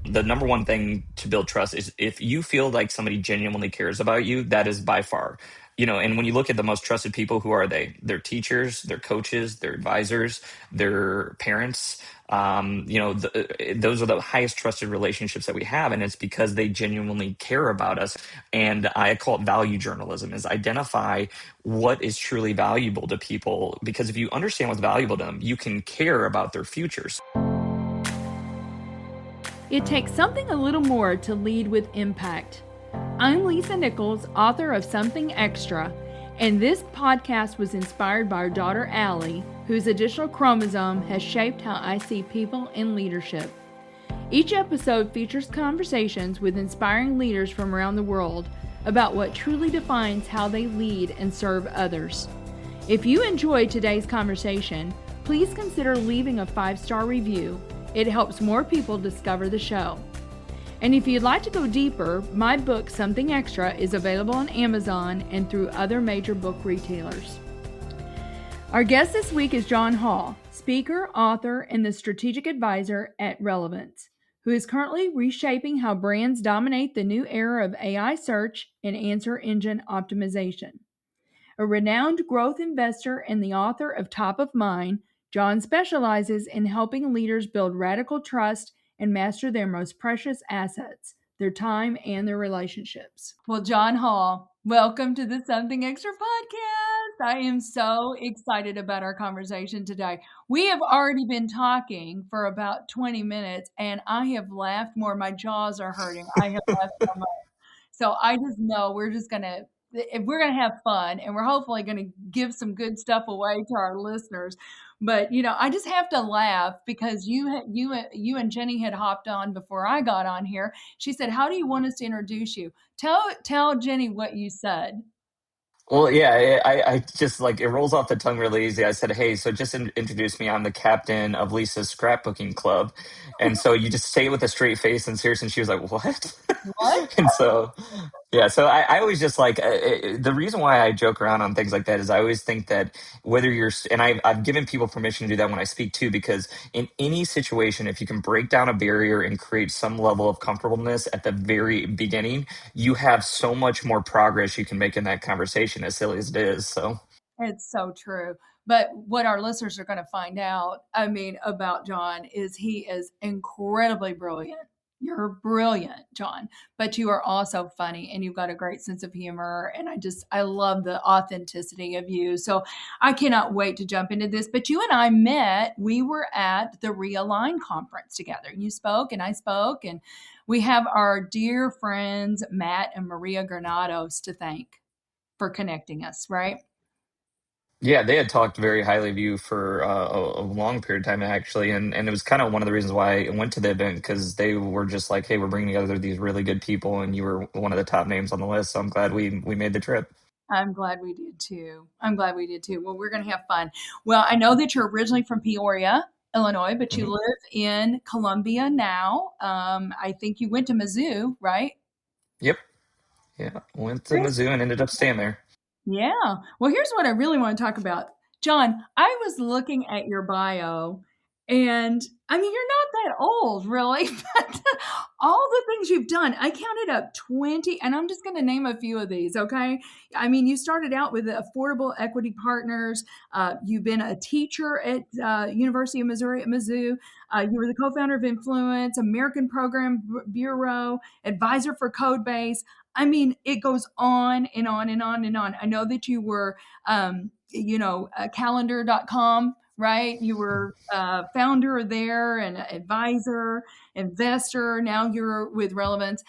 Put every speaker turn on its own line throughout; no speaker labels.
the number one thing to build trust is if you feel like somebody genuinely cares about you, that is by far, and when you look at the most trusted people, who are they? They're teachers, they're coaches, they're advisors, they're parents. Those are the highest trusted relationships that we have. And it's because they genuinely care about us. And I call it value journalism, is identify what is truly valuable to people. Because if you understand what's valuable to them, you can care about their futures.
It takes something a little more to lead with impact. I'm Lisa Nichols, author of Something Extra, and this podcast was inspired by our daughter Allie, whose additional chromosome has shaped how I see people in leadership. Each episode features conversations with inspiring leaders from around the world about what truly defines how they lead and serve others. If you enjoyed today's conversation, please consider leaving a 5-star review. It helps more people discover the show. And if you'd like to go deeper, my book, Something Extra, is available on Amazon and through other major book retailers. Our guest this week is John Hall, speaker, author, and the strategic advisor at Relevance, who is currently reshaping how brands dominate the new era of AI search and answer engine optimization. A renowned growth investor and the author of Top of Mind, John specializes in helping leaders build radical trust and master their most precious assets, their time and their relationships. Well, John Hall, welcome to the Something Extra podcast. I am so excited about our conversation today. We have already been talking for about 20 minutes, and I have laughed more. My jaws are hurting. I have laughed so much. So I just know we're going to have fun, and we're hopefully going to give some good stuff away to our listeners. But, I just have to laugh because you and Jenny had hopped on before I got on here. She said, "How do you want us to introduce you?" Tell Jenny what you said.
Well, yeah, I just like it rolls off the tongue really easy. I said, "Hey, so just introduce me. I'm the captain of Lisa's scrapbooking club," and so you just say it with a straight face and serious. And she was like, "What?"
What?
And so, yeah, so I always just like the reason why I joke around on things like that is I always think that whether and I've given people permission to do that when I speak too, because in any situation, if you can break down a barrier and create some level of comfortableness at the very beginning, you have so much more progress you can make in that conversation, as silly as it is. So
It's so true. But what our listeners are going to find out, about John is he is incredibly brilliant. You're brilliant, John, but you are also funny and you've got a great sense of humor. And I love the authenticity of you. So I cannot wait to jump into this. But you and I met, we were at the Realign conference together. You spoke and I spoke, and we have our dear friends, Matt and Maria Granados, to thank for connecting us, right?
yeah, they had talked very highly of you for a long period of time, actually, and it was kind of one of the reasons why I went to the event, because they were just like, "Hey, we're bringing together these really good people, and you were one of the top names on the list." So I'm glad we made the trip.
I'm glad we did too. Well, we're going to have fun. Well, I know that you're originally from Peoria, Illinois, but you
Hmm.
live in Columbia now. I think you went to Mizzou, right?
Yep, yeah, went to
Chris?
Mizzou and ended up staying there.
Yeah. Well, here's what I really want to talk about. John, I was looking at your bio, and you're not that old, really, but all the things you've done, I counted up 20, and I'm just going to name a few of these, okay? You started out with the Affordable Equity Partners. You've been a teacher at University of Missouri at Mizzou. You were the co-founder of Influence, American Program Bureau, advisor for Codebase. It goes on and on and on and on. I know that you were, calendar.com, right? You were founder there and advisor, investor. Now you're with Relevance.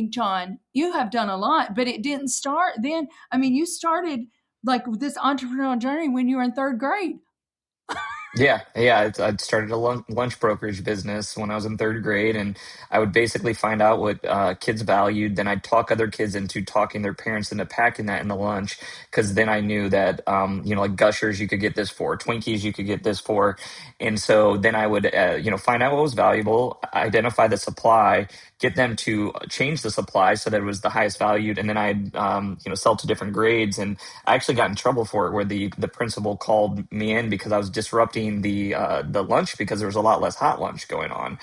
John, you have done a lot, but it didn't start then. You started like this entrepreneurial journey when you were in third grade.
Yeah. I started a lunch brokerage business when I was in third grade, and I would basically find out what kids valued. Then I'd talk other kids into talking their parents into packing that in the lunch, because then I knew that, like Gushers, you could get this for, Twinkies, you could get this for. And so then I would, find out what was valuable, identify the supply, get them to change the supply so that it was the highest valued. And then I'd, sell to different grades. And I actually got in trouble for it, where the principal called me in because I was disrupting missing the lunch because there was a lot less hot lunch going on,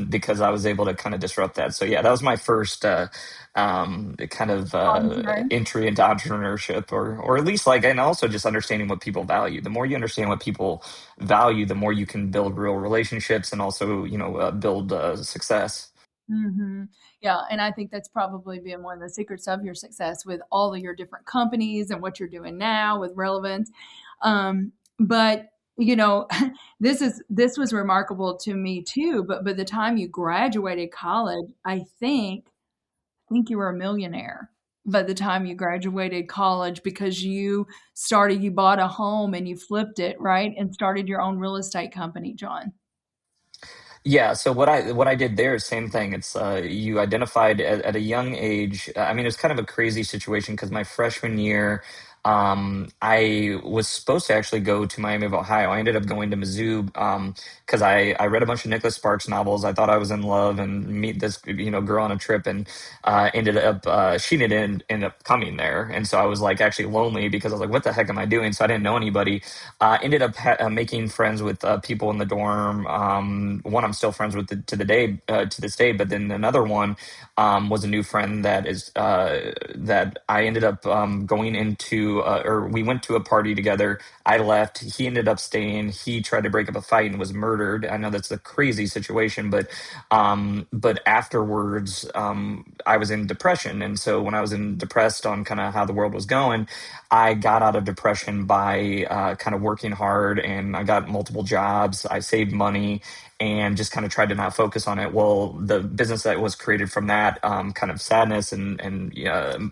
because I was able to kind of disrupt that. So yeah, that was my first kind of
Entree.
entry into entrepreneurship, or at least like, and also just understanding what people value. The more you understand what people value, the more you can build real relationships and also, build success.
Hmm. Yeah, and I think that's probably been one of the secrets of your success with all of your different companies and what you're doing now with Relevance. But you know, this was remarkable to me too. But by the time you graduated college, I think you were a millionaire by the time you graduated college because you bought a home and you flipped it, right? And started your own real estate company, John.
Yeah, so what I did there is same thing. It's you identified at a young age. I mean, it was kind of a crazy situation because my freshman year, I was supposed to actually go to Miami of Ohio. I ended up going to Mizzou because I read a bunch of Nicholas Sparks novels. I thought I was in love and meet this girl on a trip, and ended up she didn't end up coming there, and so I was like actually lonely because I was like, what the heck am I doing? So I didn't know anybody. Ended up making friends with people in the dorm. One I'm still friends with to this day, but then another one was a new friend that I ended up going into, or we went to a party together. I left. He ended up staying. He tried to break up a fight and was murdered. I know that's a crazy situation, but afterwards, I was in depression, and so when I was in depressed on kind of how the world was going, I got out of depression by kind of working hard, and I got multiple jobs. I saved money and just kind of tried to not focus on it. Well, the business that was created from that kind of sadness and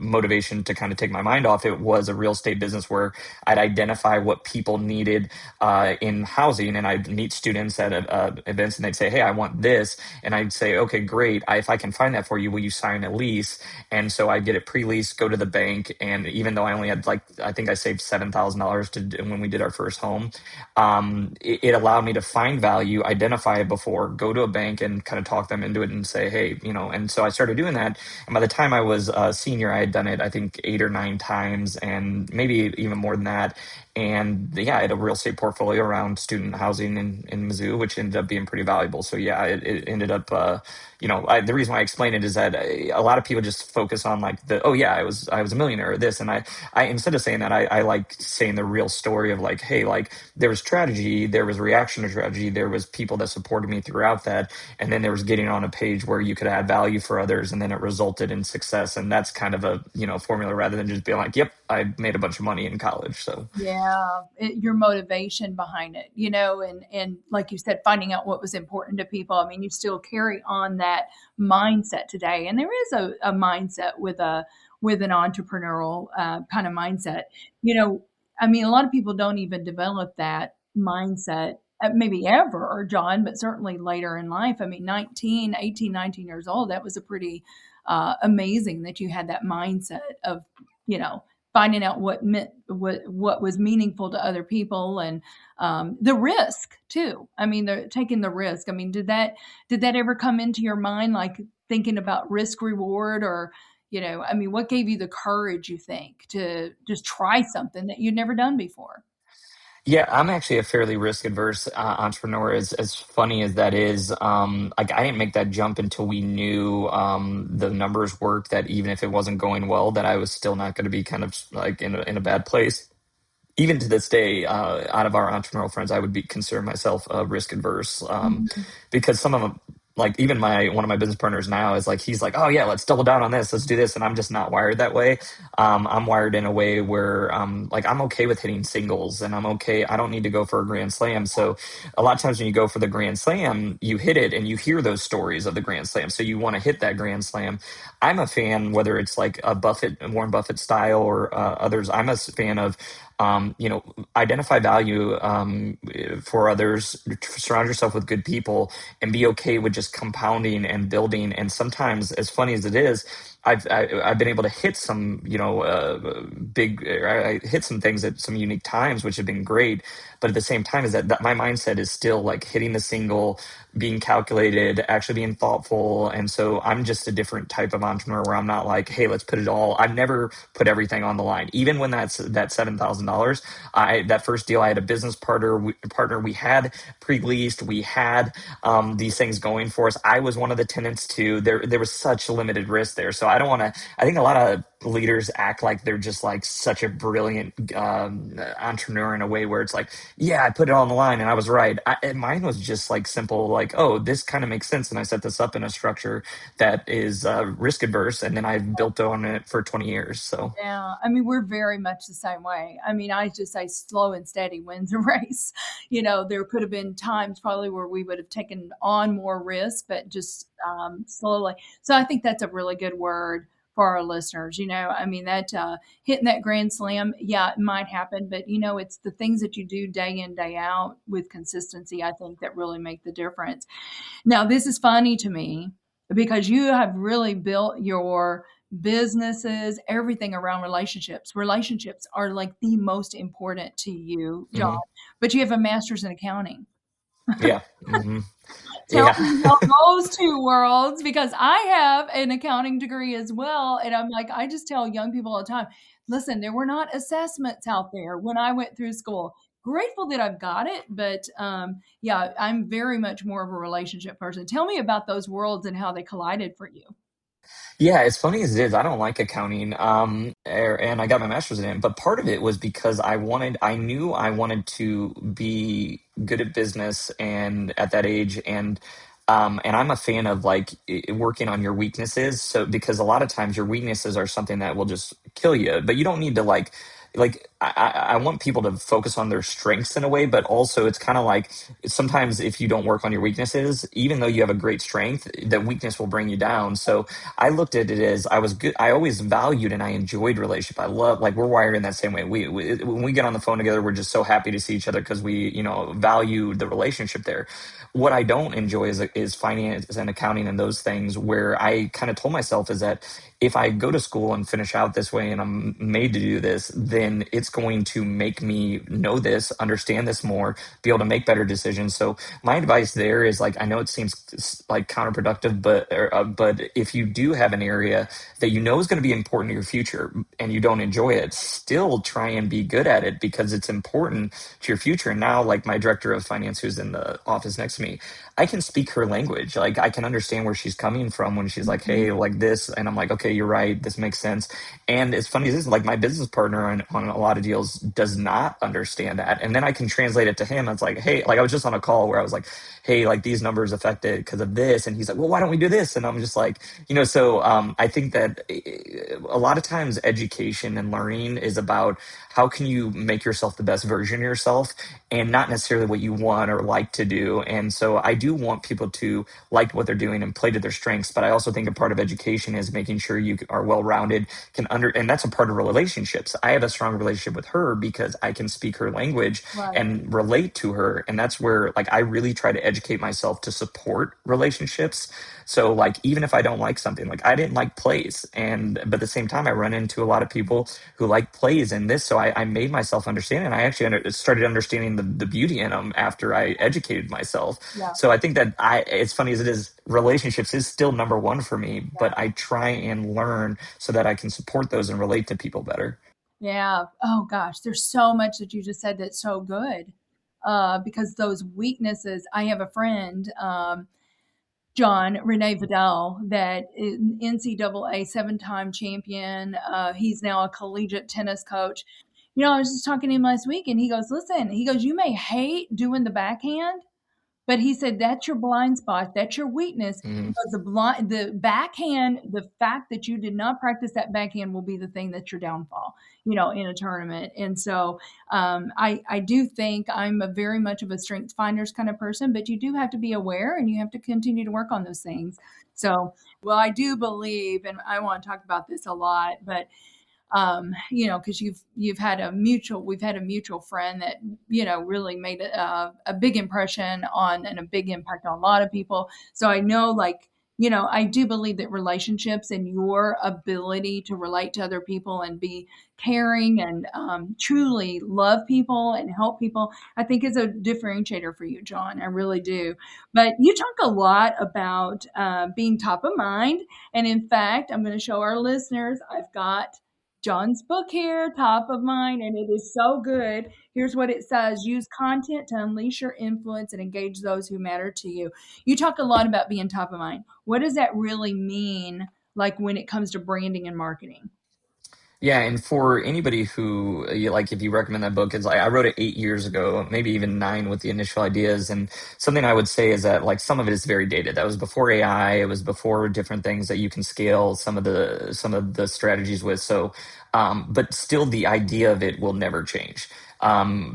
motivation to kind of take my mind off it was a real estate business where I'd identify what people needed in housing, and I'd meet students at events, and they'd say, "Hey, I want this," and I'd say, "Okay, great. If I can find that for you, will you sign a lease?" And so I'd get it pre-leased, go to the bank, and even though I only had like I think I saved $7,000 to when we did our first home, it allowed me to find value, identify it before, go to a bank and kind of talk them into it and say, hey, and so I started doing that. And by the time I was a senior, I had done it, I think 8 or 9 times, and maybe even more than that. And yeah, I had a real estate portfolio around student housing in Mizzou, which ended up being pretty valuable. So yeah, it ended up, the reason why I explain it is that a lot of people just focus on like oh yeah, I was a millionaire or this. And I instead of saying that, I like saying the real story of like, hey, like there was tragedy, there was reaction to tragedy, there was people that supported me throughout that. And then there was getting on a page where you could add value for others. And then it resulted in success. And that's kind of a, formula rather than just being like, yep, I made a bunch of money in college. So
Yeah, your motivation behind it, and like you said, finding out what was important to people. I mean, you still carry on that mindset today, and there is a mindset with an entrepreneurial kind of mindset. You know, I mean, a lot of people don't even develop that mindset, maybe ever, John, but certainly later in life. I mean, 19, 18, 19 years old, that was a pretty amazing that you had that mindset of, you know, finding out what was meaningful to other people, and the risk too. I mean, taking the risk. I mean, did that ever come into your mind, like thinking about risk reward, or I mean, what gave you the courage, you think, to just try something that you'd never done before?
yeah, I'm actually a fairly risk adverse entrepreneur. As funny as that is, like I didn't make that jump until we knew the numbers worked. That even if it wasn't going well, that I was still not going to be kind of like in a bad place. Even to this day, out of our entrepreneurial friends, I would be consider myself risk adverse,
Mhm.
because some of them, like even my one of my business partners now is like he's like, oh yeah, let's double down on this, let's do this, and I'm just not wired that way. I'm wired in a way where like I'm okay with hitting singles, and I'm okay. I don't need to go for a grand slam. So a lot of times when you go for the grand slam, you hit it, and you hear those stories of the grand slam, so you want to hit that grand slam. I'm a fan, whether it's like a Warren Buffett style or others. I'm a fan of identify value for others, surround yourself with good people, and be okay with just compounding and building. And sometimes, as funny as it is, I've been able to hit some big I hit some things at some unique times, which have been great. But at the same time, is that my mindset is still like hitting the single, being calculated, actually being thoughtful. And so I'm just a different type of entrepreneur where I'm not like, hey, let's put it all. I've never put everything on the line, even when that $7,000 $100,000. That first deal, I had a business partner. We had pre-leased. We had these things going for us. I was one of the tenants too. There was such limited risk there. So I don't want to. I think a lot of leaders act like they're just like such a brilliant entrepreneur in a way where it's like, yeah, I put it on the line and I was right. And mine was just like simple, like, oh, this kind of makes sense, and I set this up in a structure that is risk adverse, and then I've built on it for 20 years. So
Yeah, I mean, we're very much the same way. I mean, I just say slow and steady wins a race. There could have been times probably where we would have taken on more risk, but just slowly. So I think that's a really good word for our listeners. I mean, that hitting that grand slam, yeah, it might happen, but it's the things that you do day in, day out with consistency, I think, that really make the difference. Now, this is funny to me because you have really built your businesses, everything around relationships. Relationships are like the most important to you, John,
mhm.
but you have a master's in accounting.
Yeah. Hmm.
Tell
Yeah.
me about those two worlds because I have an accounting degree as well. And I'm like, I just tell young people all the time, listen, there were not assessments out there when I went through school. Grateful that I've got it, but yeah, I'm very much more of a relationship person. Tell me about those worlds and how they collided for you.
Yeah, as funny as it is, I don't like accounting. And I got my master's in it, but part of it was because I knew I wanted to be good at business and at that age, and I'm a fan of like working on your weaknesses. So because a lot of times your weaknesses are something that will just kill you, but you don't need to I want people to focus on their strengths in a way, but also it's kind of like sometimes if you don't work on your weaknesses, even though you have a great strength, that weakness will bring you down. So I looked at it as I was good. I always valued and I enjoyed relationship. I love, like, we're wired in that same way. We when we get on the phone together, we're just so happy to see each other because we, value the relationship there. What I don't enjoy is finance and accounting and those things where I kind of told myself is that if I go to school and finish out this way and I'm made to do this, then it's going to make me know this, understand this more, be able to make better decisions. So my advice there is, like, I know it seems like counterproductive, but if you do have an area that you know is going to be important to your future and you don't enjoy it, still try and be good at it because it's important to your future. And now, like, my director of finance, who's in the office next to me, I can speak her language. Like, I can understand where she's coming from when she's like,
Mhm.
hey, like this. And I'm like, okay, you're right. This makes sense. And as funny as this, like, my business partner on a lot of deals does not understand that. And then I can translate it to him. It's like, hey, like, I was just on a call where I was like, hey, like, these numbers affected because of this. And he's like, well, why don't we do this? And I'm just like, so I think that a lot of times education and learning is about how can you make yourself the best version of yourself and not necessarily what you want or like to do. And so I do want people to like what they're doing and play to their strengths. But I also think a part of education is making sure you are well rounded, and that's a part of relationships. I have a strong relationship with her because I can speak her language
Right.
and relate to her. And that's where, like, I really try to educate myself to support relationships. So, like, even if I don't like something, like, I didn't like plays, but at the same time, I run into a lot of people who like plays in this. So I made myself understand, and I actually started understanding the beauty in them after I educated myself.
Yeah.
So I think that as funny as it is, relationships is still number one for me, but I try and learn so that I can support those and relate to people better.
Yeah. Oh gosh, there's so much that you just said that's so good. Because those weaknesses, I have a friend, John Renee Vidal, that is NCAA seven-time champion. He's now a collegiate tennis coach. I was just talking to him last week, and he goes, "Listen," he goes, "you may hate doing the backhand, but he said that's your blind spot, that's your weakness
Mhm.
because the backhand, the fact that you did not practice that backhand will be the thing that's your downfall, in a tournament." And so I do think I'm a very much of a strength finders kind of person, but you do have to be aware and you have to continue to work on those things. So, well, I do believe, and I want to talk about this a lot, but because we've had a mutual friend that really made a big impression on and a big impact on a lot of people. So I know, like, I do believe that relationships and your ability to relate to other people and be caring and truly love people and help people, I think is a differentiator for you, John. I really do. But you talk a lot about being top of mind. And in fact, I'm going to show our listeners, I've got John's book here, top of mind, and it is so good. Here's what it says: use content to unleash your influence and engage those who matter to you. You talk a lot about being top of mind. What does that really mean, like when it comes to branding and marketing?
Yeah, and for anybody who like, if you recommend that book, it's like I wrote it 8 years ago, maybe even nine with the initial ideas. And something I would say is that like some of it is very dated. That was before AI. It was before different things that you can scale some of the strategies with. So, but still, the idea of it will never change.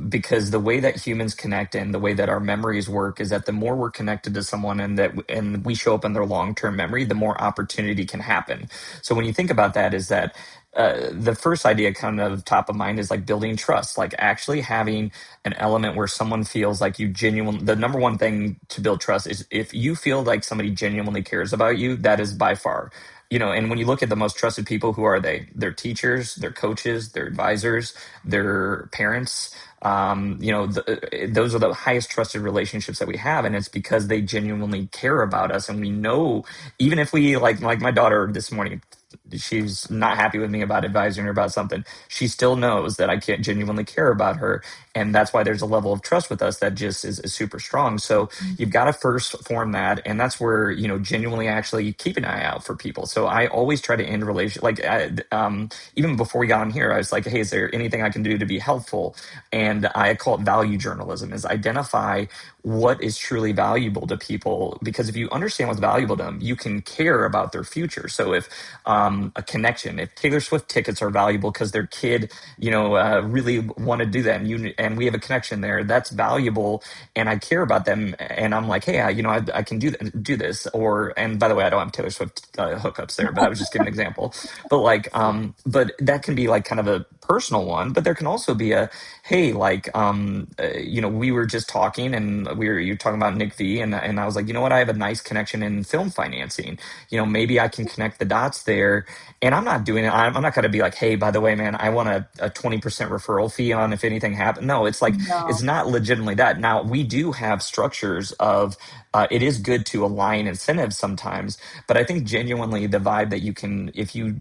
Because the way that humans connect and the way that our memories work is that the more we're connected to someone and we show up in their long-term memory, the more opportunity can happen. So when you think about that, is that the first idea kind of top of mind is like building trust, like actually having an element where someone feels like you genuinely, the number one thing to build trust is if you feel like somebody genuinely cares about you, that is by far, and when you look at the most trusted people, who are they? They're teachers, they're coaches, they're advisors, they're parents. Those are the highest trusted relationships that we have. And it's because they genuinely care about us. And we know, even if we like my daughter this morning, she's not happy with me about advising her about something, she still knows that I can't genuinely care about her. And that's why there's a level of trust with us that just is super strong. So you've got to first form that. And that's where, genuinely actually keep an eye out for people. So I always try to end relation, even before we got on here, I was like, hey, is there anything I can do to be helpful? And I call it value journalism, is identify what is truly valuable to people, because if you understand what's valuable to them, you can care about their future. So if a connection, if Taylor Swift tickets are valuable because their kid really want to do that, and we have a connection there, that's valuable, and I care about them, and I'm like, hey, I can do this. Or, and by the way, I don't have Taylor Swift hookups there, but I was just giving an example. But but that can be like kind of a personal one, but there can also be a, hey, we were just talking, and you're talking about Nick V, and I was like, you know what, I have a nice connection in film financing. Maybe I can connect the dots there. And I'm not doing it. I'm not going to be like, hey, by the way, man, I want a 20% referral fee on if anything happens. No, it's like, it's
No.
not legitimately that. Now, we do have structures of, it is good to align incentives sometimes, but I think genuinely the vibe that you can, if you,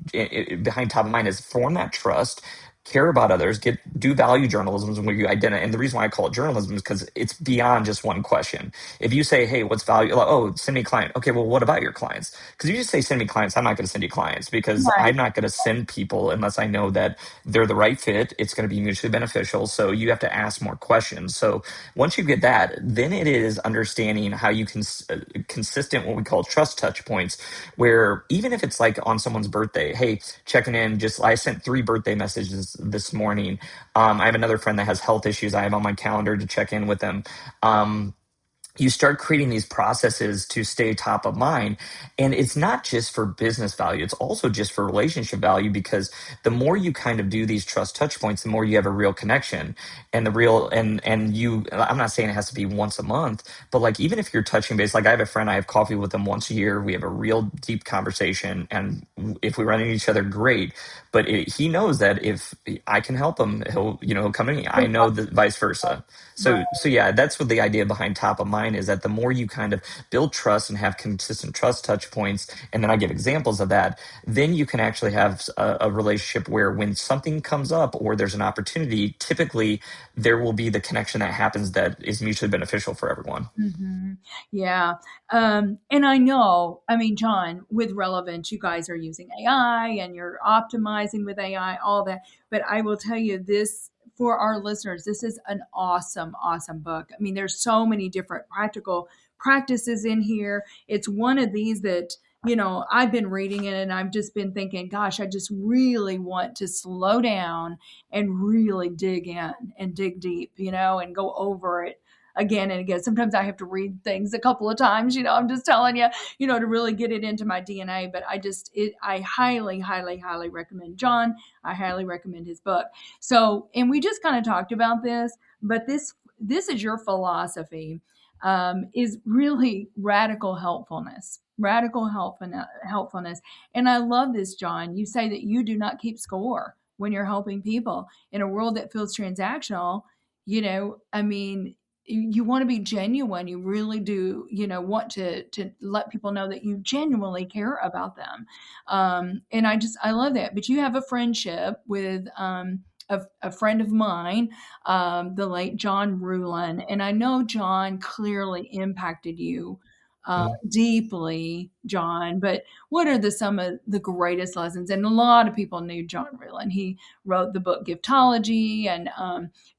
behind top of mind, is form that trust, care about others, do value journalism where you identify. And the reason why I call it journalism is because it's beyond just one question. If you say, hey, what's value? Like, oh, send me a client. Okay, well, what about your clients? Because you just say, send me clients, I'm not going to send you clients, because
Right.
I'm not going to send people unless I know that they're the right fit. It's going to be mutually beneficial. So you have to ask more questions. So once you get that, then it is understanding how you can consistent, what we call trust touch points, where even if it's like on someone's birthday, hey, checking in, I sent 3 birthday messages this morning. I have another friend that has health issues. I have on my calendar to check in with them. You start creating these processes to stay top of mind, and it's not just for business value, it's also just for relationship value, because the more you kind of do these trust touch points, the more you have a real connection. And the real and you, I'm not saying it has to be once a month, but like, even if you're touching base, like I have a friend, I have coffee with him once a year, we have a real deep conversation, and if we run into each other, great. But he knows that if I can help him, he'll come to me. I know that vice versa. So yeah, that's what the idea behind top of mind is, that the more you kind of build trust and have consistent trust touch points, and then I give examples of that, then you can actually have a relationship where when something comes up or there's an opportunity, typically there will be the connection that happens that is mutually beneficial for everyone.
Hmm. Yeah. And I mean, John, with Relevance, you guys are using AI and you're optimizing with AI, all that. But I will tell you this, for our listeners, this is an awesome, awesome book. I mean, there's so many different practical practices in here. It's one of these that, I've been reading it and I've just been thinking, gosh, I just really want to slow down and really dig in and dig deep, and go over it again and again. Sometimes I have to read things a couple of times, I'm just telling you, to really get it into my DNA. But I highly, highly, highly recommend John. I highly recommend his book. So, and we just kind of talked about this, but this is your philosophy, is really radical helpfulness. And I love this, John. You say that you do not keep score when you're helping people in a world that feels transactional. I mean, you want to be genuine. You really do, want to let people know that you genuinely care about them. And I love that. But you have a friendship with a friend of mine, the late John Rulin, and I know John clearly impacted you deeply, John. But what are some of the greatest lessons? And a lot of people knew John Rulin. He wrote the book Giftology, and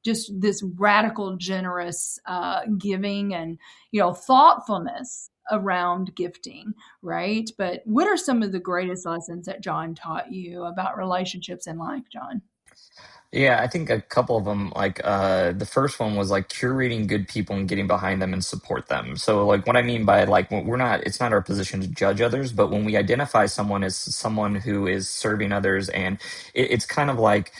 just this radical, generous giving, and thoughtfulness around gifting, right? But what are some of the greatest lessons that John taught you about relationships in life, John?
Yeah, I think a couple of them, like the first one was like curating good people and getting behind them and support them. So like what I mean by like we're not, it's not our position to judge others, but when we identify someone as someone who is serving others, and it's kind of like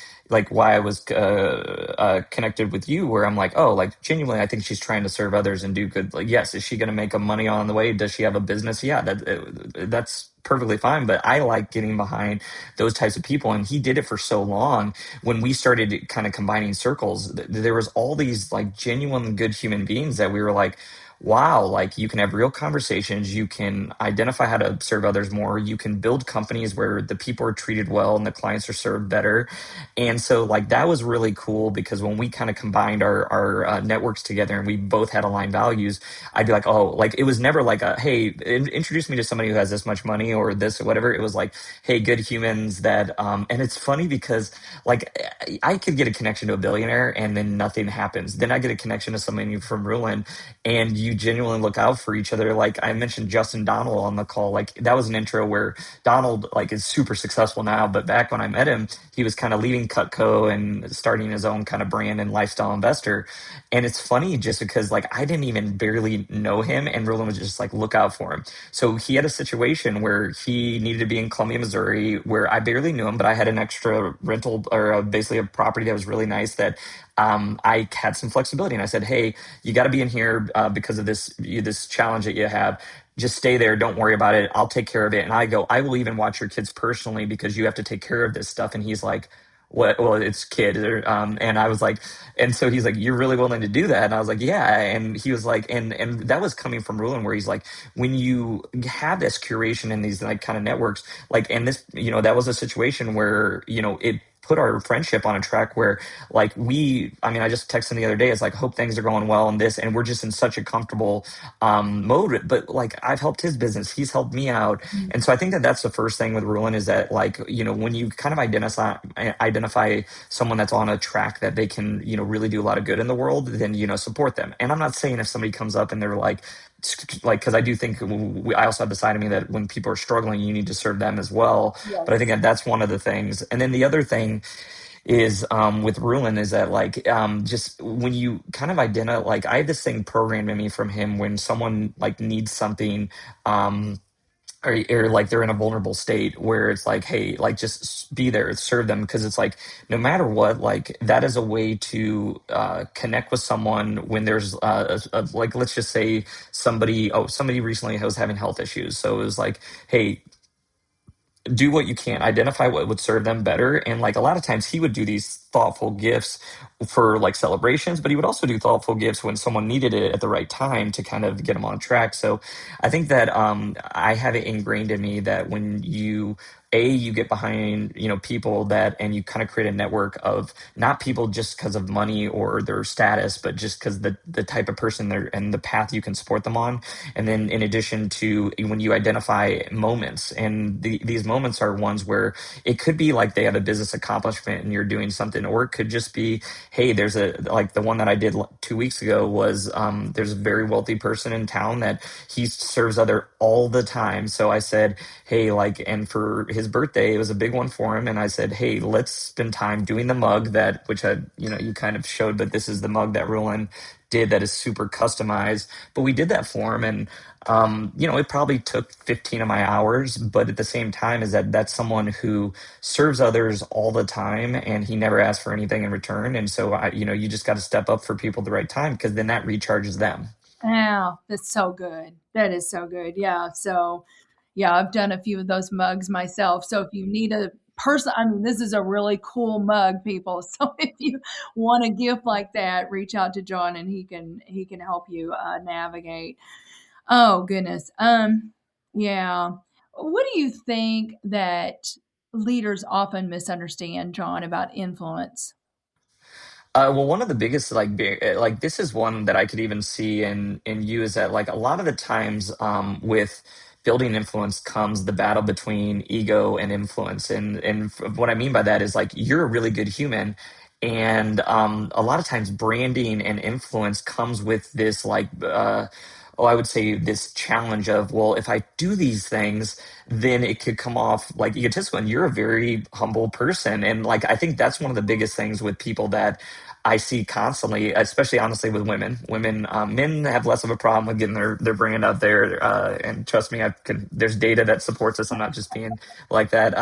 why I was connected with you, where I'm like, oh, like genuinely, I think she's trying to serve others and do good. Like, yes, is she going to make a money on the way? Does she have a business? Yeah, that's perfectly fine. But I like getting behind those types of people, and he did it for so long. When we started kind of combining circles, there was all these like genuine good human beings that we were like, wow, like you can have real conversations, you can identify how to serve others more, you can build companies where the people are treated well and the clients are served better. And so like that was really cool, because when we kind of combined our networks together and we both had aligned values, I'd be like, oh, like it was never like a, hey, introduce me to somebody who has this much money or this or whatever. It was like, hey, good humans that and it's funny because like I could get a connection to a billionaire and then nothing happens. Then I get a connection to somebody from Ruin, and you genuinely look out for each other. Like I mentioned Justin Donald on the call, like that was an intro where Donald like is super successful now, but back when I met him, he was kind of leaving Cutco and starting his own kind of brand and lifestyle investor. And it's funny just because like I didn't even barely know him, and Ruin was just like look out for him. So he had a situation where he needed to be in Columbia, Missouri, where I barely knew him, but I had an extra rental, or basically a property that was really nice that I had some flexibility. And I said, hey, you got to be in here because of this challenge that you have. Just stay there. Don't worry about it. I'll take care of it. And I go, I will even watch your kids personally because you have to take care of this stuff. And he's like, what? Well, it's kid. And I was like, and so he's like, you're really willing to do that? And I was like, yeah. And he was like, and that was coming from Rulon, where he's like, when you have this curation in these like kind of networks, like, and this, that was a situation where, it put our friendship on a track where like I mean, I just texted him the other day. It's like, hope things are going well in this. And we're just in such a comfortable mode. But like, I've helped his business. He's helped me out. And so I think that that's the first thing with Rulon, is that like, when you kind of identify someone that's on a track that they can, really do a lot of good in the world, then, support them. And I'm not saying if somebody comes up and they're like, because I do think I also have the side of me that when people are struggling, you need to serve them as well. But I think that that's one of the things. And then the other thing is with Rulon is that like just when you kind of identify, like I have this thing programmed in me from him, when someone like needs something, or like they're in a vulnerable state, where it's like, hey, like just be there, serve them, because it's like no matter what, like that is a way to connect with someone when there's like, let's just say somebody recently was having health issues, so it was like, hey, do what you can, identify what would serve them better. And like a lot of times he would do these thoughtful gifts for like celebrations, but he would also do thoughtful gifts when someone needed it at the right time to kind of get them on track. So I think that I have it ingrained in me that when you get behind, people that, and you kind of create a network of not people just because of money or their status, but just because the type of person they're and the path you can support them on. And then in addition to when you identify moments, and these moments are ones where it could be like they have a business accomplishment and you're doing something, or it could just be, hey, there's like the one that I did 2 weeks ago was there's a very wealthy person in town that he serves other all the time. So I said, hey, like, and for his birthday, it was a big one for him. And I said, hey, let's spend time doing the mug which you kind of showed, but this is the mug that Roland did that is super customized. But we did that for him. And, it probably took 15 of my hours, but at the same time is that's someone who serves others all the time and he never asks for anything in return. And so, you just got to step up for people at the right time, because then that recharges them.
Wow, that's so good. That is so good. Yeah. So, yeah, I've done a few of those mugs myself. So if you need a I mean, this is a really cool mug, people. So if you want a gift like that, reach out to John and he can help you navigate. Oh goodness. Yeah. What do you think that leaders often misunderstand, John, about influence?
Well, one of the biggest like this is one that I could even see in you is that like a lot of the times with building influence comes the battle between ego and influence, and what I mean by that is like you're a really good human, and a lot of times branding and influence comes with this oh, I would say this challenge of, well, if I do these things, then it could come off like egotistical. And you're a very humble person. And like, I think that's one of the biggest things with people that I see constantly, especially honestly with women. Men have less of a problem with getting their brand out there. And trust me, there's data that supports this. I'm not just being like that.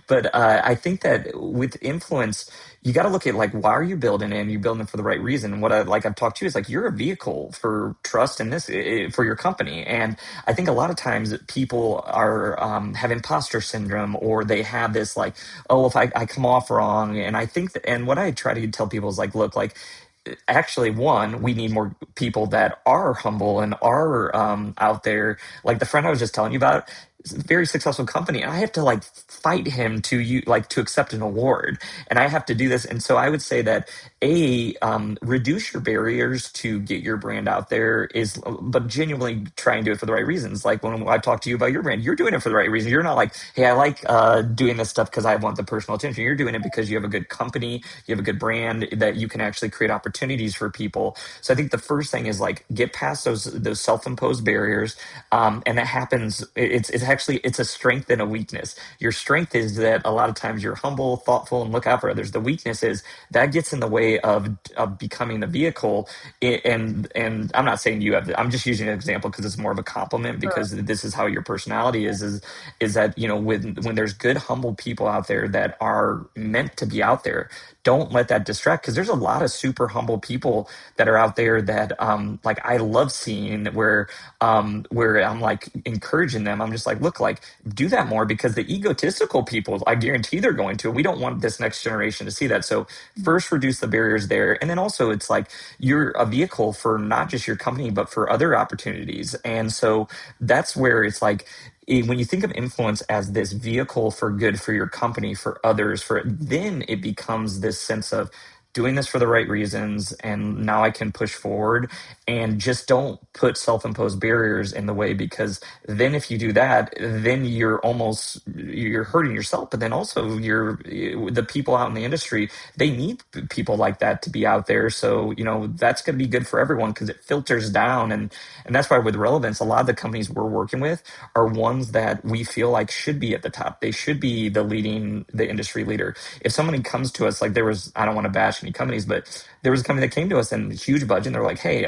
But I think that with influence, you got to look at like, why are you building it? And you're building it for the right reason. And what I've talked to you is like, you're a vehicle for trust in this, for your company. And I think a lot of times people are, have imposter syndrome, or they have this like, oh, if I come off wrong. And I think that, and what I try to tell people is like, look, like, actually, one, we need more people that are humble and are out there. Like the friend I was just telling you about, is a very successful company, and I have to like fight him to you like to accept an award, and I have to do this. And so I would say that reduce your barriers to get your brand out there is, but genuinely try and do it for the right reasons. Like when I talk to you about your brand, you're doing it for the right reason. You're not like, hey, I like doing this stuff because I want the personal attention. You're doing it because you have a good company, you have a good brand that you can actually create opportunities for people. So I think the first thing is like get past those self-imposed barriers, and that happens. It's a strength and a weakness. Your strength is that a lot of times you're humble, thoughtful, and look out for others. The weakness is that gets in the way of becoming the vehicle. And I'm not saying you have. I'm just using an example because it's more of a compliment, because this is how your personality is that, you know, when there's good humble people out there that are meant to be out there, don't let that distract, because there's a lot of super humble people that are out there that like I love seeing, where I'm like encouraging them. I'm just like, look, like do that more, because the egotistical people, I guarantee they're going to. We don't want this next generation to see that. So first reduce the barriers there. And then also it's like you're a vehicle for not just your company, but for other opportunities. And so that's where it's like, when you think of influence as this vehicle for good for your company, for others, for then it becomes this sense of doing this for the right reasons, and now I can push forward. And just don't put self-imposed barriers in the way, because then if you do that, then you're hurting yourself, but then also the people out in the industry, they need people like that to be out there. So you know that's going to be good for everyone, because it filters down. And that's why with Relevance, a lot of the companies we're working with are ones that we feel like should be at the top. They should be the industry leader. If somebody comes to us, like I don't want to bash any companies, but there was a company that came to us and huge budget, and they're like, hey,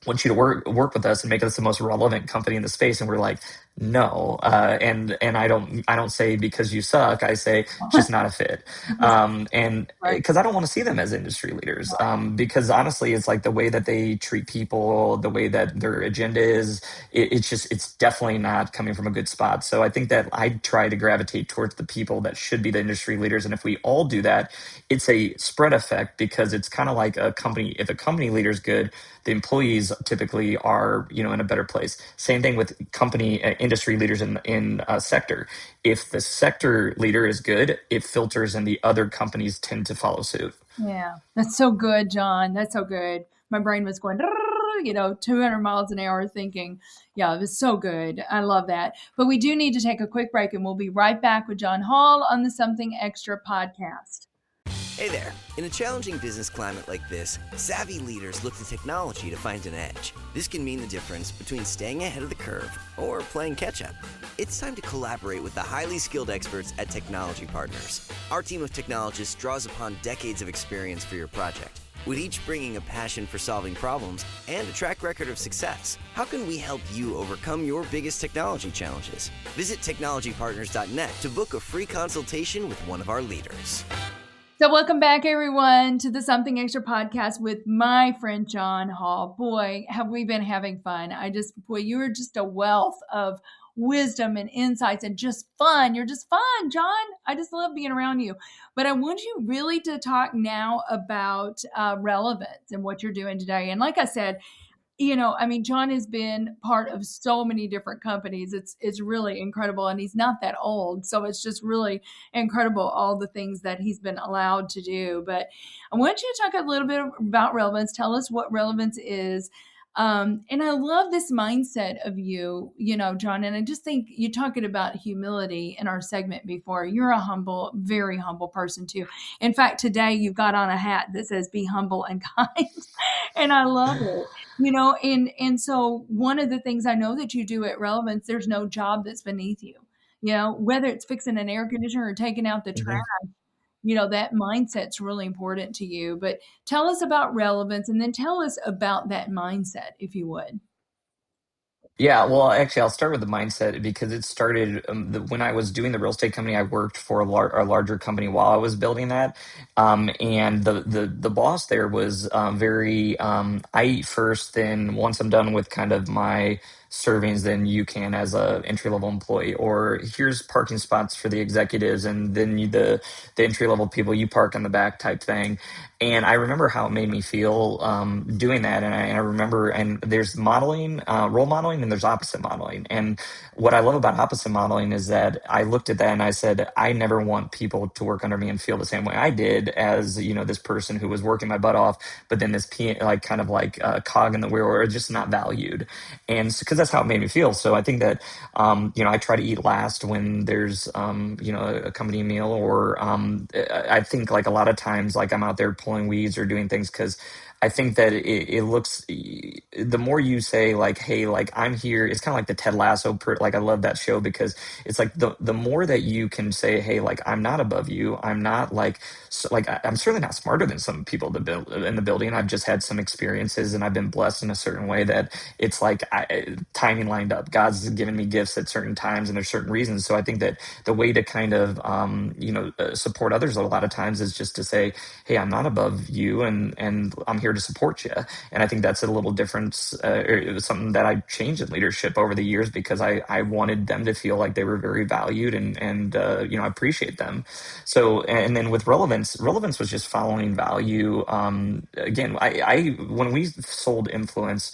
want you to work with us and make us the most relevant company in the space. And we're like, no. And I don't say because you suck. I say just not a fit. And
Right.
because I don't want to see them as industry leaders. Because honestly, it's like the way that they treat people, the way that their agenda is, it's definitely not coming from a good spot. So I think that I try to gravitate towards the people that should be the industry leaders. And if we all do that, it's a spread effect, because it's kind of like a company. If a company leader is good, the employees typically are, you know, in a better place. Same thing with company industry leaders in a sector. If the sector leader is good, it filters, and the other companies tend to follow suit.
Yeah, that's so good, John. That's so good. My brain was going, 200 miles an hour thinking, yeah, it was so good. I love that. But we do need to take a quick break, and we'll be right back with John Hall on the Something Extra podcast.
Hey there. In a challenging business climate like this, savvy leaders look to technology to find an edge. This can mean the difference between staying ahead of the curve or playing catch-up. It's time to collaborate with the highly skilled experts at Technology Partners. Our team of technologists draws upon decades of experience for your project, with each bringing a passion for solving problems and a track record of success. How can we help you overcome your biggest technology challenges? Visit technologypartners.net to book a free consultation with one of our leaders.
So welcome back, everyone, to the Something Extra podcast with my friend John Hall. Boy, have we been having fun. You are just a wealth of wisdom and insights and just fun. You're just fun, John. I just love being around you. But I want you really to talk now about relevance and what you're doing today. And like I said, I mean, John has been part of so many different companies. It's really incredible, and he's not that old, so it's just really incredible all the things that he's been allowed to do. But I want you to talk a little bit about relevance. Tell us what relevance is. And I love this mindset of you, John. And I just think you're talking about humility in our segment before. You're a humble, very humble person too. In fact, today you've got on a hat that says "Be humble and kind," and I love it. And so one of the things I know that you do at Relevance, there's no job that's beneath you. Whether it's fixing an air conditioner or taking out the trash, that mindset's really important to you. But tell us about Relevance, and then tell us about that mindset, if you would.
Yeah, well, actually, I'll start with the mindset because it started when I was doing the real estate company. I worked for a larger company while I was building that, and the boss there was very I eat first, then once I'm done with kind of my servings, then you can as a entry level employee, or here's parking spots for the executives, and then the entry level people you park in the back type thing. And I remember how it made me feel doing that. And I remember, and there's modeling, role modeling, and there's opposite modeling. And what I love about opposite modeling is that I looked at that and I said, I never want people to work under me and feel the same way I did as, this person who was working my butt off, but then this kind of like cog in the wheel, or just not valued. And because that's how it made me feel. So I think that, I try to eat last when there's, a company meal, or I think like a lot of times, like I'm out there pulling weeds or doing things because I think that it looks, the more you say like, hey, like I'm here, it's kind of like the Ted Lasso, like I love that show because it's like the more that you can say, hey, like I'm not above you. I'm not like, I'm certainly not smarter than some people in the building. I've just had some experiences and I've been blessed in a certain way that it's like timing lined up. God's given me gifts at certain times and there's certain reasons. So I think that the way to kind of, support others a lot of times is just to say, hey, I'm not above you and I'm here to support you. And I think that's a little difference. It was something that I changed in leadership over the years because I wanted them to feel like they were very valued and I appreciate them. So, and then with relevance was just following value. Again, I when we sold Influence,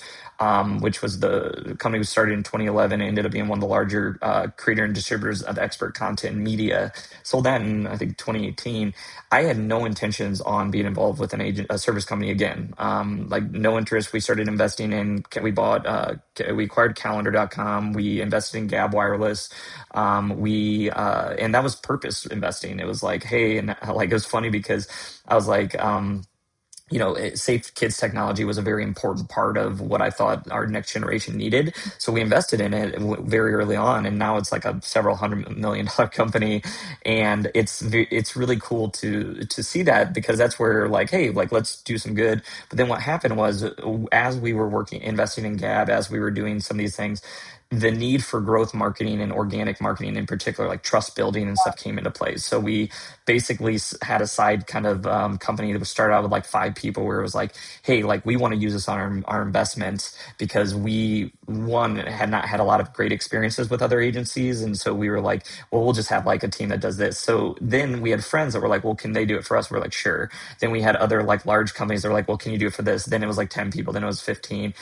which was the company we started in 2011, and ended up being one of the larger creator and distributors of expert content and media. Sold that in, I think, 2018. I had no intentions on being involved with a service company again. Like no interest. We started investing we acquired calendar.com. We invested in Gab Wireless. And that was purpose investing. It was like, hey, and like, it was funny because I was like, safe kids technology was a very important part of what I thought our next generation needed. So we invested in it very early on, and now it's like a several $100 million company. And it's really cool to see that, because that's where like, hey, like let's do some good. But then what happened was, as we were investing in Gab, as we were doing some of these things, the need for growth marketing and organic marketing in particular, like trust building and stuff, came into place. So we basically had a side kind of company that was started out with like 5 people, where it was like, hey, like we want to use this on our investments because we, one, had not had a lot of great experiences with other agencies. And so we were like, well, we'll just have like a team that does this. So then we had friends that were like, well, can they do it for us? We're like, sure. Then we had other like large companies that were like, well, can you do it for this? Then it was like 10 people. Then it was 15.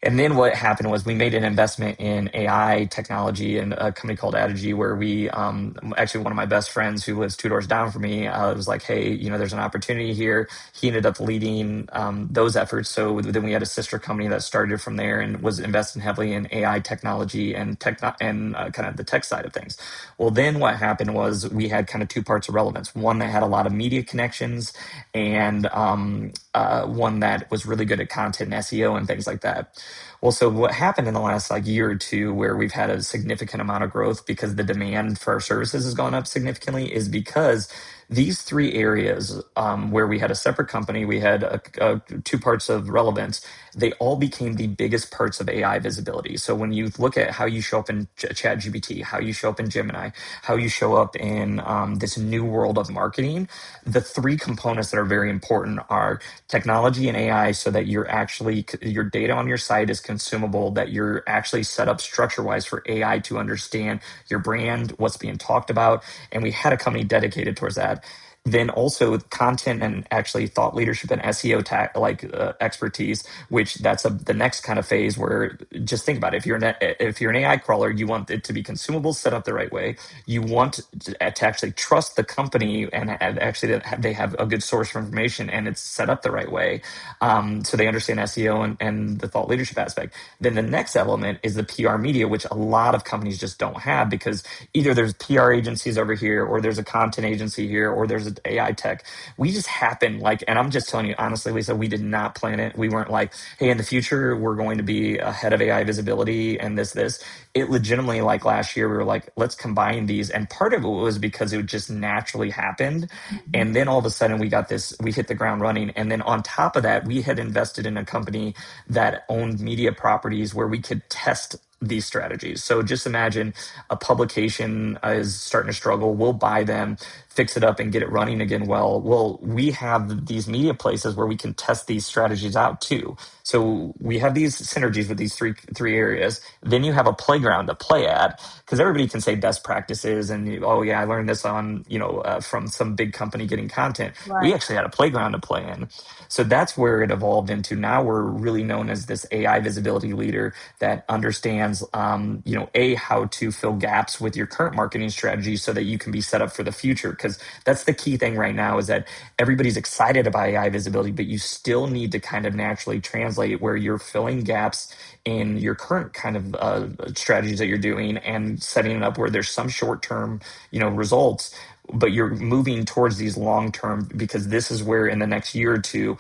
And then what happened was we made an investment in AI technology and a company called Adigi, where we actually, one of my best friends who lives 2 doors down from me was like, hey, there's an opportunity here. He ended up leading those efforts. So then we had a sister company that started from there and was investing heavily in AI technology and kind of the tech side of things. Well, then what happened was we had kind of 2 parts of relevance. One that had a lot of media connections, and one that was really good at content and SEO and things like that. Well, so what happened in the last like year or two, where we've had a significant amount of growth because the demand for our services has gone up significantly, is because these 3 areas, where we had a separate company, we had 2 parts of relevance, they all became the biggest parts of AI visibility. So when you look at how you show up in ChatGPT, how you show up in Gemini, how you show up in this new world of marketing, the 3 components that are very important are technology and AI, so that your data on your site is consumable, that you're actually set up structure wise for AI to understand your brand, what's being talked about. And we had a company dedicated towards that. Then also content and actually thought leadership and SEO expertise, which that's the next kind of phase where, just think about it. If you're an AI crawler, you want it to be consumable, set up the right way. You want to actually trust the company, and actually that they have a good source of information and it's set up the right way, so they understand SEO and the thought leadership aspect. Then the next element is the PR media, which a lot of companies just don't have, because either there's PR agencies over here, or there's a content agency here, or there's an AI tech. We just happen, and I'm just telling you honestly, Lisa, we did not plan it. We weren't like, hey, in the future we're going to be ahead of AI visibility and this. It legitimately, like last year, we were like, let's combine these. And part of it was because it just naturally happened. And then all of a sudden we hit the ground running. And then on top of that, we had invested in a company that owned media properties where we could test these strategies. So just imagine a publication is starting to struggle. We'll buy them, fix it up, and get it running again. Well, we have these media places where we can test these strategies out too. So we have these synergies with these three areas. Then you have a playground to play at, because everybody can say best practices and, oh yeah, I learned this on from some big company getting content.
Right.
We actually had a playground to play in. So that's where it evolved into. Now we're really known as this AI visibility leader that understands, how to fill gaps with your current marketing strategy so that you can be set up for the future. Because that's the key thing right now, is that everybody's excited about AI visibility, but you still need to kind of naturally translate where you're filling gaps in your current kind of strategies that you're doing, and setting it up where there's some short-term, results, but you're moving towards these long-term, because this is where in the next year or two,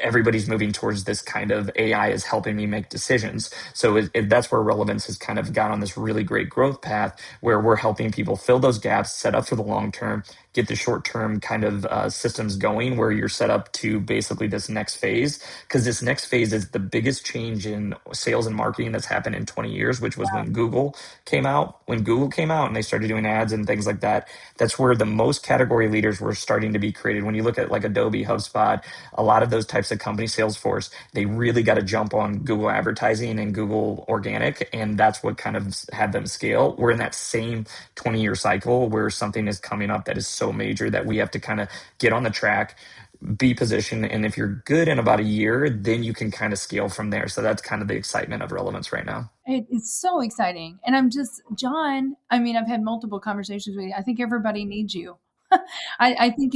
everybody's moving towards this kind of AI is helping me make decisions. So that's where Relevance has kind of got on this really great growth path, where we're helping people fill those gaps, set up for the long term, get the short term kind of systems going, where you're set up to basically this next phase. Because this next phase is the biggest change in sales and marketing that's happened in 20 years, which was when Google came out. When Google came out and they started doing ads and things like that, that's where the most category leaders were starting to be created. When you look at like Adobe, HubSpot, a lot of those types of companies, Salesforce, they really got to jump on Google advertising and Google organic, and that's what kind of had them scale. We're in that same 20-year cycle where something is coming up that is so major that we have to kind of get on the track, be positioned, and if you're good in about a year, then you can kind of scale from there. So that's kind of the excitement of Relevance right now.
It's so exciting. And John, I've had multiple conversations with you. I think everybody needs you. I think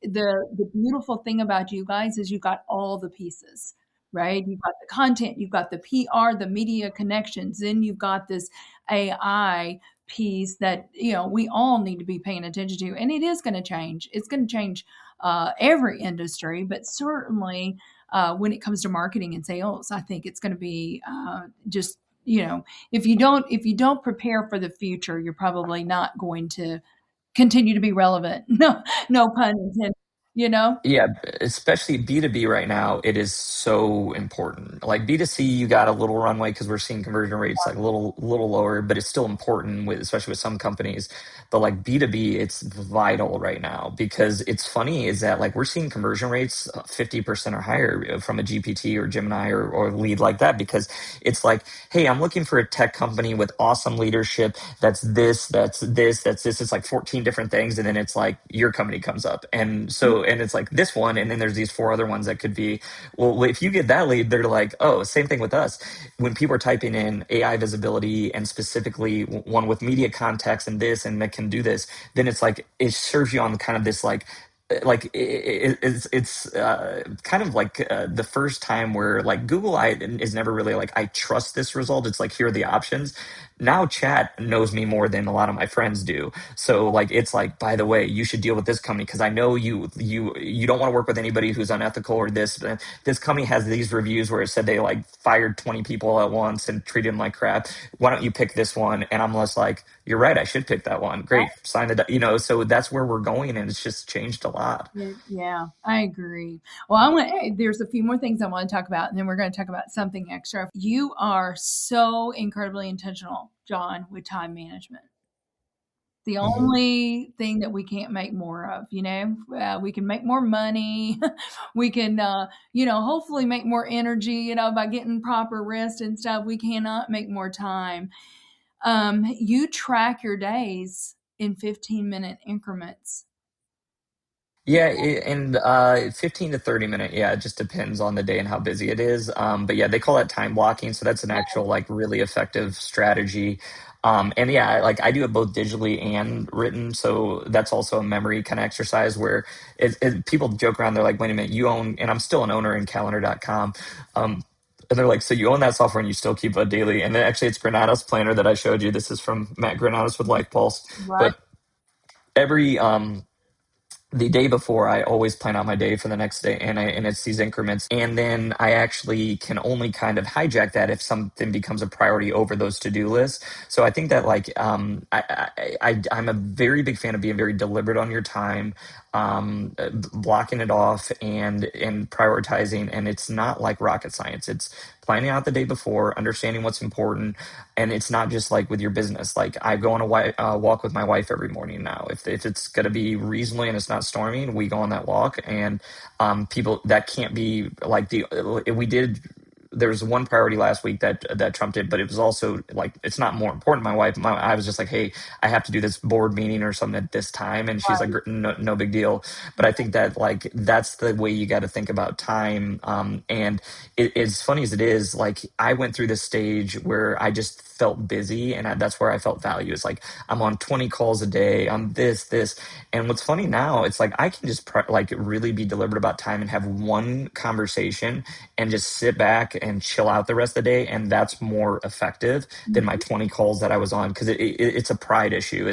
the beautiful thing about you guys is you got all the pieces, right? You've got the content, you've got the PR, the media connections, then you've got this AI piece that, we all need to be paying attention to. And it is going to change. It's going to change every industry, but certainly when it comes to marketing and sales, I think it's going to be just, if you don't prepare for the future, you're probably not going to continue to be relevant. No pun intended,
Yeah, especially B2B right now, it is so important. Like B2C, you got a little runway because we're seeing conversion rates like a little lower, but it's still important especially with some companies. But like B2B, it's vital right now, because it's funny is that like we're seeing conversion rates 50% or higher from a GPT or Gemini or lead like that, because it's like, hey, I'm looking for a tech company with awesome leadership. That's this, that's this, that's this. It's like 14 different things. And then it's like your company comes up. And it's like this one. And then there's these 4 other ones that could be, well, if you get that lead, they're like, oh, same thing with us. When people are typing in AI visibility and specifically one with media context and this, and that can do this, then it's like, it serves you on kind of this it's kind of like the first time where like Google is never really like, I trust this result. It's like, here are the options. Now chat knows me more than a lot of my friends do. So like, it's like, by the way, you should deal with this company because I know you don't want to work with anybody who's unethical or this. This company has these reviews where it said they like fired 20 people at once and treated them like crap. Why don't you pick this one? And I'm just like, you're right, I should pick that one. Great, sign the, so that's where we're going, and it's just changed a lot.
Yeah, I agree. Well, there's a few more things I want to talk about, and then we're going to talk about something extra. You are so incredibly intentional, John, with time management. the
Mhm.
only thing that we can't make more of, we can make more money. We can, hopefully make more energy, by getting proper rest and stuff. We cannot make more time. You track your days in 15-minute increments.
Yeah, and 15 to 30 minute. Yeah, it just depends on the day and how busy it is. But yeah, they call that time blocking. So that's an actual like really effective strategy. And yeah, like I do it both digitally and written. So that's also a memory kind of exercise where people joke around. They're like, wait a minute, you own, and I'm still an owner in calendar.com. And they're like, so you own that software and you still keep a daily. And then actually it's Granada's planner that I showed you. This is from Matt Granados with Life Pulse.
Right.
But every, the day before I always plan out my day for the next day, and it's these increments, and then I actually can only kind of hijack that if something becomes a priority over those to-do lists. So I think that like I'm a very big fan of being very deliberate on your time, blocking it off and prioritizing. And it's not like rocket science. It's planning out the day before, understanding what's important. And it's not just like with your business. Like I go on a walk with my wife every morning now. If it's going to be reasonably and it's not storming, we go on that walk. And people that can't be like we did. There was one priority last week that trumped it, but it was also like it's not more important. I was just like, hey, I have to do this board meeting or something at this time, and she's like, no big deal. But I think that like that's the way you got to think about time. And as funny as it is, like I went through this stage where I just felt busy, and that's where I felt value. It's like I'm on 20 calls a day. I'm this, and what's funny now, it's like I can just like really be deliberate about time and have one conversation and just sit back and chill out the rest of the day, and that's more effective than my 20 calls that I was on because it's a pride issue.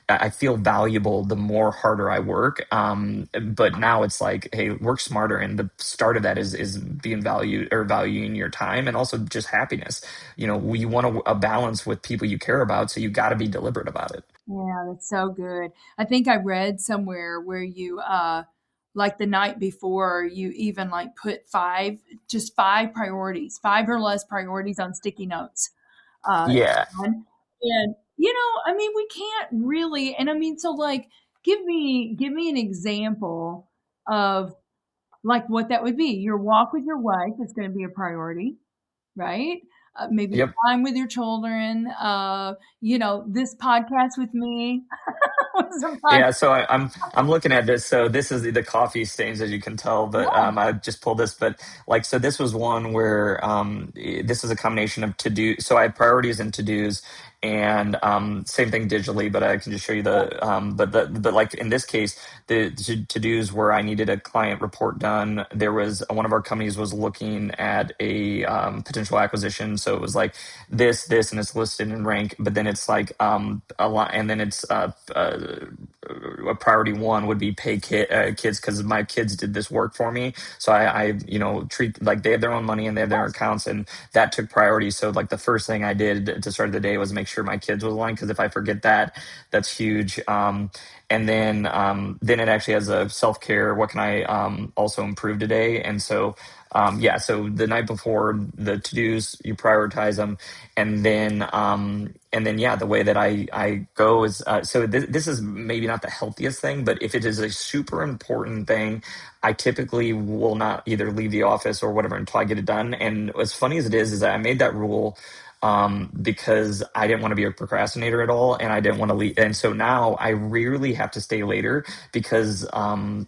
I feel valuable the more harder I work. But now it's like, hey, work smarter, and the start of that is being valued or valuing your time and also just happiness. You want a balance with people you care about, so you got to be deliberate about it.
Yeah, that's so good. I think I read somewhere where you like the night before you even like put five priorities, five or less priorities on sticky notes.
Yeah.
John. And I mean, we can't really, and I mean, so like give me an example of like what that would be. Your walk with your wife is going to be a priority, right? Maybe
Yep.
time with your children, this podcast with me was a podcast.
Yeah, so I'm looking at this. So this is the coffee stains, as you can tell. But I just pulled this. But like, so this was one where this is a combination of to do. So I have priorities and to dos, and same thing digitally. But I can just show you but like in this case, the to dos where I needed a client report done. There was one of our companies was looking at a potential acquisition. So it was like this, and it's listed in rank. But then it's like a lot, and then it's a priority one would be pay kids because my kids did this work for me. So I treat like they have their own money and they have their accounts, and that took priority. So like the first thing I did to start the day was make sure my kids was aligned because if I forget that, that's huge. And then it actually has a self care. What can I also improve today? And so yeah, so the night before the to dos, you prioritize them, and then yeah, the way that I go is so this is maybe not the healthiest thing, but if it is a super important thing, I typically will not either leave the office or whatever until I get it done. And as funny as it is that I made that rule because I didn't want to be a procrastinator at all, and I didn't want to leave. And so now I rarely have to stay later because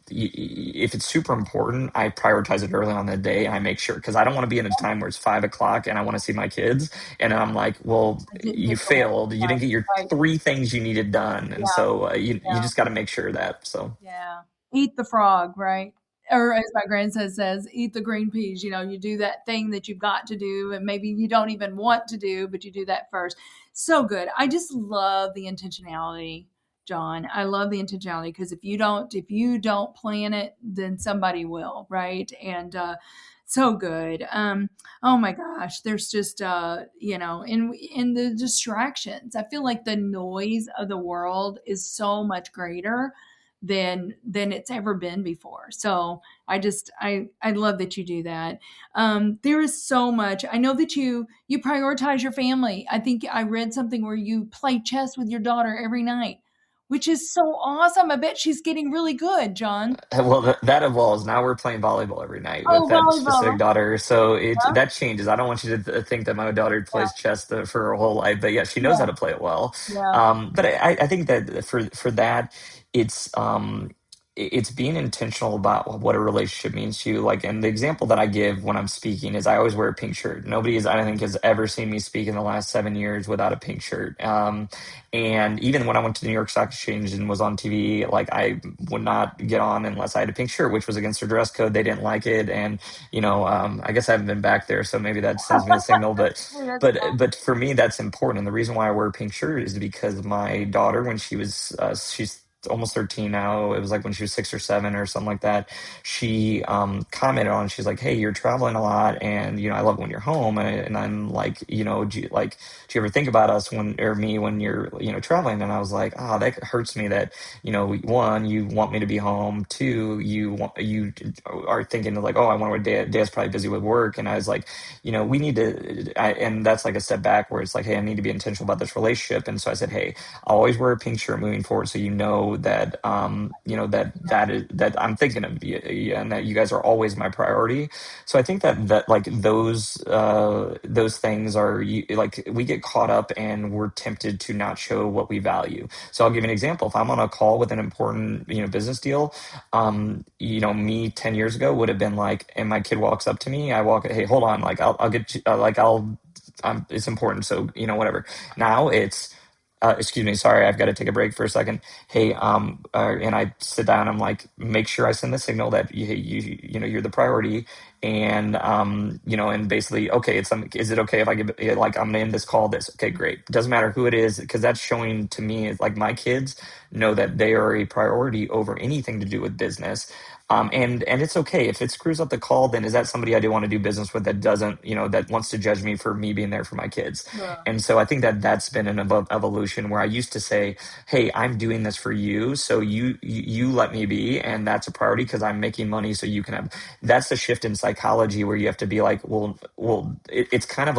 if it's super important, I prioritize it early on the day, and I make sure because I don't want to be in a time where it's 5 o'clock and I want to see my kids, and I'm like, well,
I didn't
you
get the
failed. You didn't get your
right.
three things you needed done, and
Yeah,
so you
yeah,
just got to make sure that. So
yeah. Eat the frog, right? Or as my grandson says, eat the green peas. You do that thing that you've got to do, and maybe you don't even want to do, but you do that first. So good. I just love the intentionality, John. I love the intentionality because if you don't plan it, then somebody will, right? And so good. Oh my gosh, there's just in the distractions. I feel like the noise of the world is so much greater than it's ever been before. So I love that you do that. There is so much. I know that you prioritize your family. I think I read something where you play chess with your daughter every night. which is so awesome. I bet she's getting really good, John.
Well, that evolves. Now we're playing volleyball every night with
Oh,
that specific
volleyball.
daughter. So
Yeah,
that changes. I don't want you to think that my daughter
yeah,
plays chess for her whole life, but yeah, she knows how
yeah,
to play it well.
yeah.
But I think that for that, it's it's being intentional about what a relationship means to you. Like, and the example that I give when I'm speaking is I always wear a pink shirt. Nobody I don't think, has ever seen me speak in the last 7 years without a pink shirt. And even when I went to the New York Stock Exchange and was on TV, like I would not get on unless I had a pink shirt, which was against their dress code. They didn't like it, and I guess I haven't been back there, so maybe that sends me a signal. But
That's
but for me, that's important. And the reason why I wear a pink shirt is because my daughter, when she's almost 13 now. It was like when she was 6 or 7 or something like that. She commented on. She's like, "Hey, you're traveling a lot, and I love when you're home." And I'm like, do you ever think about us or me when you're traveling? And I was like, that hurts me that one, you want me to be home. Two, you are thinking like, oh, I wonder what Dad's probably busy with work. And I was like, we need to. And that's like a step back where it's like, hey, I need to be intentional about this relationship. And so I said, hey, I'll always wear a pink shirt moving forward, so that that I'm thinking of you, and that you guys are always my priority. So I think that like those things are like we get caught up and we're tempted to not show what we value. So I'll give you an example. If I'm on a call with an important business deal, me 10 years ago would have been like, and my kid walks up to me, I walk, hey, hold on, like I'll get you, like it's important, so whatever. Now it's excuse me, sorry, I've got to take a break for a second. Hey, and I sit down. I'm like, make sure I send the signal that you're the priority, and and basically, okay, is it okay if I give like I'm gonna end this call? This okay, great. Doesn't matter who it is, because that's showing to me like my kids know that they are a priority over anything to do with business. And it's okay if it screws up the call. Then is that somebody I do want to do business with that doesn't that wants to judge me for me being there for my kids?
yeah.
And so I think that that's been an evolution where I used to say, hey, I'm doing this for you, so you let me be, and that's a priority because I'm making money, so you can have. That's the shift in psychology where you have to be like, it's kind of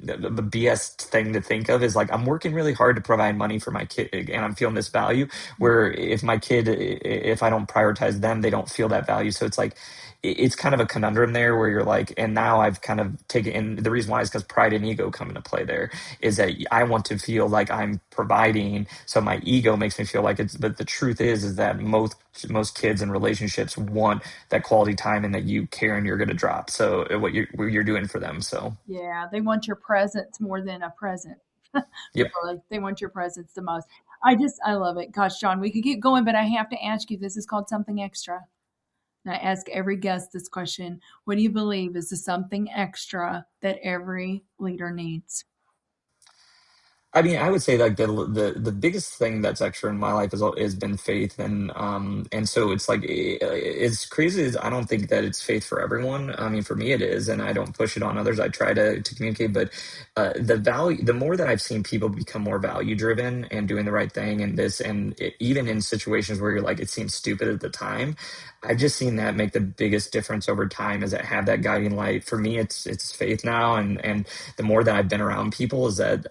the BS thing to think of is like I'm working really hard to provide money for my kid and I'm feeling this value, where if my kid, if I don't prioritize them, they don't feel that value. So it's like it's kind of a conundrum there where you're like, and now I've kind of taken, and the reason why is because pride and ego come into play there, is that I want to feel like I'm providing, so my ego makes me feel like it's, but the truth is that most kids in relationships want that quality time and that you care and you're going to drop so what you're doing for them. So
Yeah, they want your presence more than a present.
yep.
Really, they want your presence the most. I love it. Gosh, John, we could keep going, but I have to ask you, this is called something extra. And I ask every guest this question. What do you believe is the something extra that every leader needs?
I mean, I would say like the biggest thing that's extra in my life has been faith, and so it's like as crazy as I don't think that it's faith for everyone. I mean, for me it is, and I don't push it on others. I try to communicate, but the more that I've seen people become more value driven and doing the right thing, even in situations where you're like it seems stupid at the time, I've just seen that make the biggest difference over time. Is that have that guiding light for me? It's faith now, and the more that I've been around people is that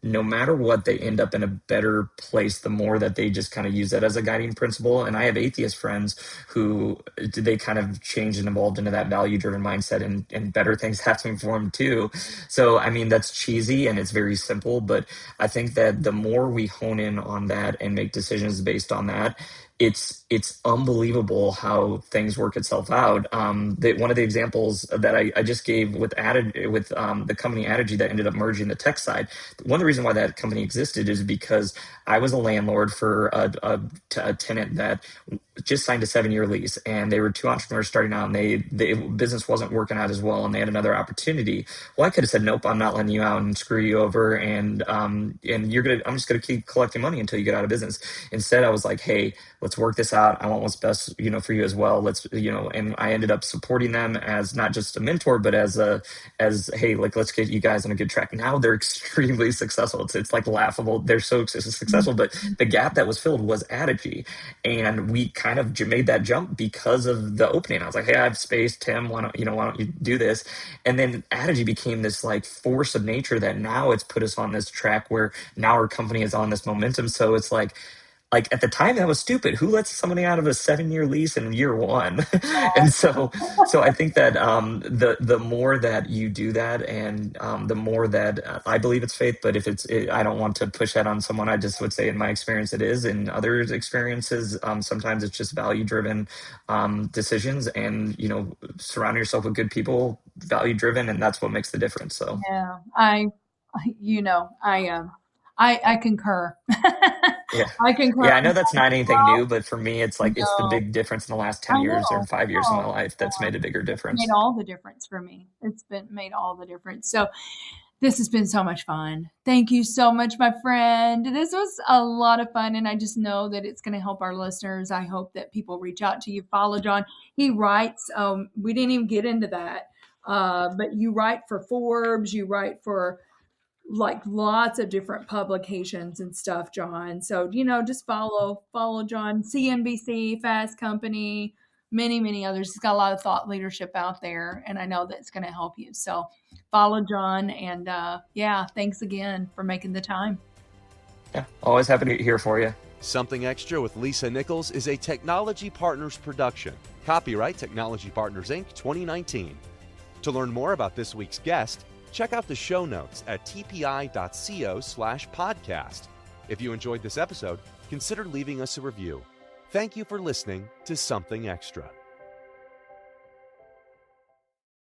no matter what, they end up in a better place the more that they just kind of use that as a guiding principle. And I have atheist friends who they kind of changed and evolved into that value driven mindset, and better things happen for them too. So, I mean, that's cheesy and it's very simple, but I think that the more we hone in on that and make decisions based on that, it's unbelievable how things work itself out. One of the examples that I just gave with the company Addigy that ended up merging the tech side. One of the reasons why that company existed is because I was a landlord for a tenant that just signed a 7-year lease, and they were two entrepreneurs starting out, and they business wasn't working out as well, and they had another opportunity. Well, I could have said, nope, I'm not letting you out and screw you over, and I'm just gonna keep collecting money until you get out of business. Instead, I was like, hey, let's work this out. I want what's best, for you as well. Let's, and I ended up supporting them as not just a mentor, but hey, like, let's get you guys on a good track. Now they're extremely successful. It's like laughable. They're so successful, but the gap that was filled was Adigy. And we kind of made that jump because of the opening. I was like, hey, I have space. Tim, why don't you do this? And then Adigy became this like force of nature that now it's put us on this track where now our company is on this momentum. So it's like at the time that was stupid. Who lets somebody out of a 7-year lease in year one? And so I think that the more that you do that, and the more that I believe it's faith. But if I don't want to push that on someone. I just would say, in my experience, it is. In others' experiences, sometimes it's just value driven decisions, and surround yourself with good people, value driven, and that's what makes the difference. So
yeah, I concur.
yeah.
I concur.
Yeah, I know that's not anything new, but for me, it's like it's the
No,
big difference in the last 10
I
years or
know.
5 years of my
Oh,
life that's made a bigger
made
difference.
all the difference for me. It's been made all the difference. So this has been so much fun. Thank you so much, my friend. This was a lot of fun, and I just know that it's going to help our listeners. I hope that people reach out to you. Follow John. He writes. We didn't even get into that, but you write for Forbes. You write for like lots of different publications and stuff, John. So, just follow John, CNBC, Fast Company, many others. He's got a lot of thought leadership out there, and I know that's going to help you. So follow John, and thanks again for making the time.
Yeah, always happy to be here for you.
Something Extra with Lisa Nichols is a Technology Partners production. Copyright Technology Partners, Inc., 2019. To learn more about this week's guest, check out the show notes at tpi.co/podcast. If you enjoyed this episode, consider leaving us a review. Thank you for listening to Something Extra.